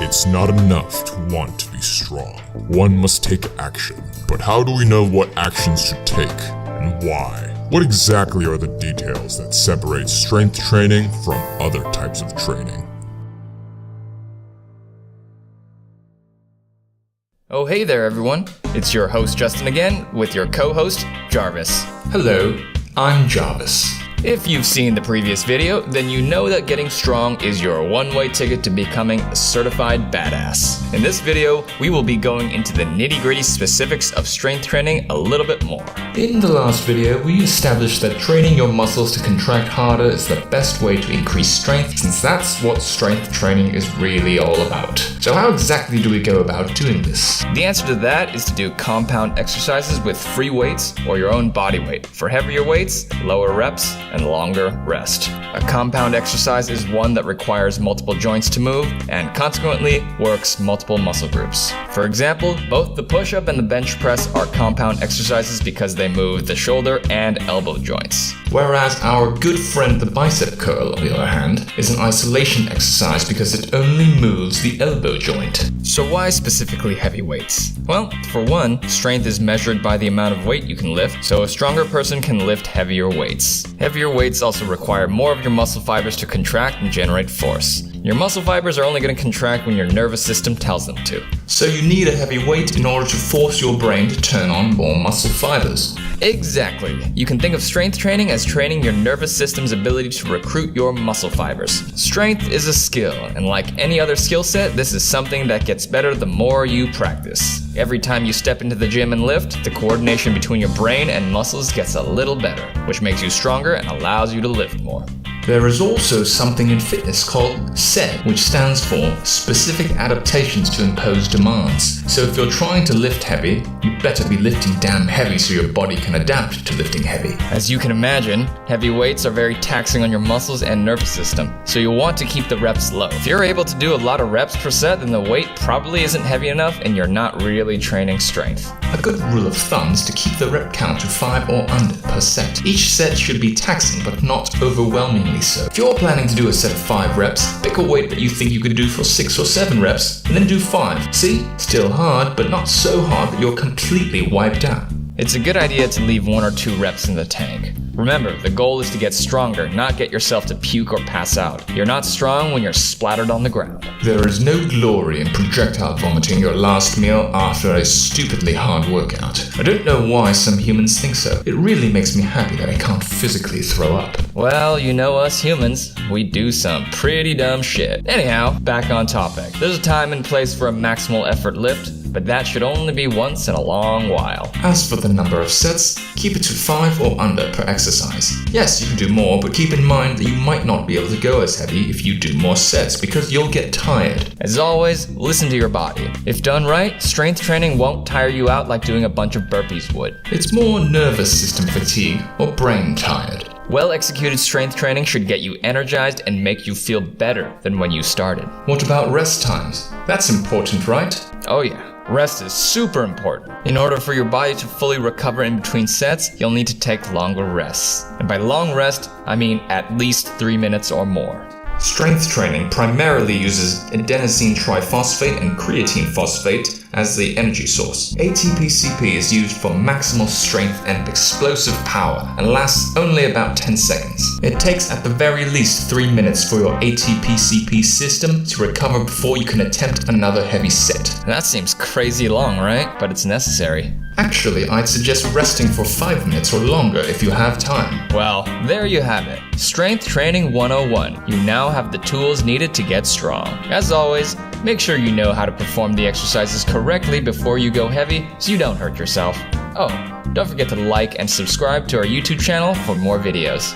It's not enough to want to be strong. One must take action. But how do we know what actions to take and why? What exactly are the details that separate strength training from other types of training? Oh hey there everyone, it's your host Justin again with your co-host Jarvis. Hello, I'm Jarvis. If you've seen the previous video, then you know that getting strong is your one-way ticket to becoming a certified badass. In this video, we will be going into the nitty-gritty specifics of strength training a little bit more. In the last video, we established that training your muscles to contract harder is the best way to increase strength, since that's what strength training is really all about. So how exactly do we go about doing this? The answer to that is to do compound exercises with free weights or your own body weight. For heavier weights, lower reps, and longer rest. A compound exercise is one that requires multiple joints to move and consequently works multiple muscle groups. For example, both the push-up and the bench press are compound exercises because they move the shoulder and elbow joints. Whereas our good friend the bicep curl, on the other hand, is an isolation exercise because it only moves the elbow joint. So why specifically heavy weights? Well, for one, strength is measured by the amount of weight you can lift, so a stronger person can lift heavier weights. Heavier weights also require more of your muscle fibers to contract and generate force. Your muscle fibers are only going to contract when your nervous system tells them to. So you need a heavy weight in order to force your brain to turn on more muscle fibers. Exactly. You can think of strength training as training your nervous system's ability to recruit your muscle fibers. Strength is a skill, and like any other skill set, this is something that gets better the more you practice. Every time you step into the gym and lift, the coordination between your brain and muscles gets a little better, which makes you stronger and allows you to lift more. There is also something in fitness called SAID, which stands for Specific Adaptations to Impose Demands. So if you're trying to lift heavy, you better be lifting damn heavy so your body can adapt to lifting heavy. As you can imagine, heavy weights are very taxing on your muscles and nervous system, so you'll want to keep the reps low. If you're able to do a lot of reps per set, then the weight probably isn't heavy enough and you're not really training strength. A good rule of thumb is to keep the rep count to 5 or under per set. Each set should be taxing but not overwhelmingly so. If you're planning to do a set of 5 reps, pick a weight that you think you could do for 6 or 7 reps, and then do 5. See? Still hard, but not so hard that you're completely wiped out. It's a good idea to leave 1 or 2 reps in the tank. Remember, the goal is to get stronger, not get yourself to puke or pass out. You're not strong when you're splattered on the ground. There is no glory in projectile vomiting your last meal after a stupidly hard workout. I don't know why some humans think so. It really makes me happy that I can't physically throw up. Well, you know us humans, we do some pretty dumb shit. Anyhow, back on topic. There's a time and place for a maximal effort lift, but that should only be once in a long while. As for the number of sets, keep it to 5 or under per exercise. Yes, you can do more, but keep in mind that you might not be able to go as heavy if you do more sets because you'll get tired. As always, listen to your body. If done right, strength training won't tire you out like doing a bunch of burpees would. It's more nervous system fatigue or brain tired. Well-executed strength training should get you energized and make you feel better than when you started. What about rest times? That's important, right? Oh yeah. Rest is super important. In order for your body to fully recover in between sets, you'll need to take longer rests. And by long rest, I mean at least 3 minutes or more. Strength training primarily uses adenosine triphosphate and creatine phosphate as the energy source. ATP-CP is used for maximal strength and explosive power and lasts only about 10 seconds. It takes at the very least 3 minutes for your ATP-CP system to recover before you can attempt another heavy set. That seems crazy long, right? But it's necessary. Actually, I'd suggest resting for 5 minutes or longer if you have time. Well, there you have it. Strength Training 101. You now have the tools needed to get strong. As always, make sure you know how to perform the exercises correctly before you go heavy so you don't hurt yourself. Oh, don't forget to like and subscribe to our YouTube channel for more videos.